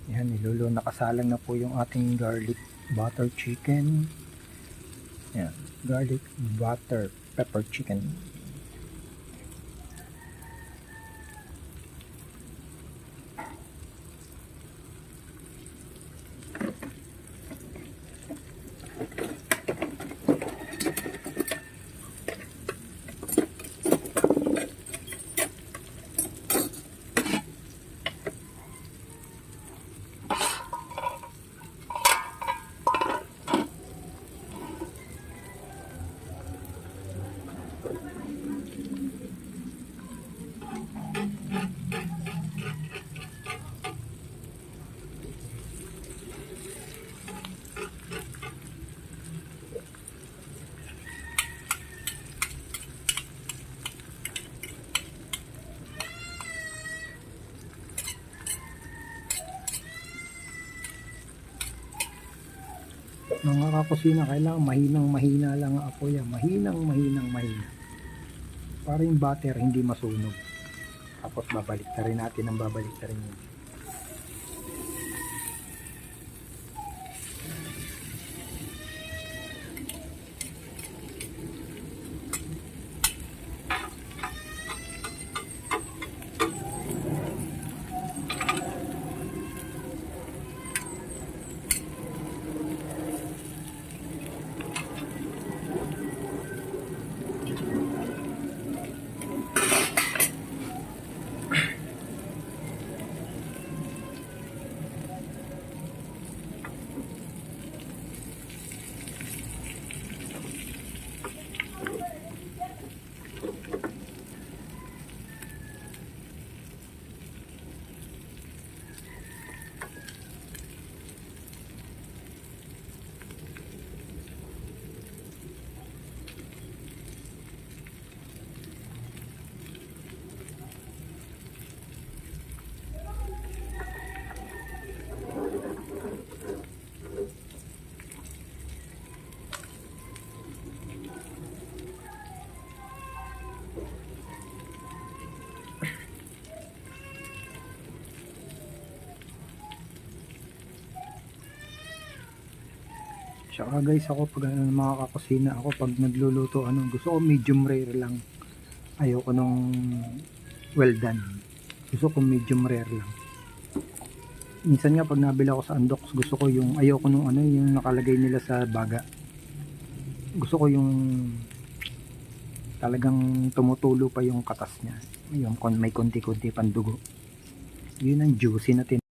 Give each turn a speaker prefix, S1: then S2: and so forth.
S1: Yan, nakasalang na po yung ating garlic butter chicken. Yan, garlic butter pepper chicken. Mga kakusina, kailangan mahina lang ang apoy. Mahinang mahina para yung butter hindi masunog. Tapos babalik na rin natin ang babalik na rin yun. Tsaka guys, ako pag mga kakusina, ako pag nagluluto, gusto ko medium rare lang. Ayoko nung well done. Gusto ko medium rare lang. Minsan nga pag nabili ako sa Andox, gusto ko yung ayoko nung yung nakalagay nila sa baga. Gusto ko yung talagang tumutulo pa yung katas niya. Yung may konti-konti pandugo. Yun ang juicy natin.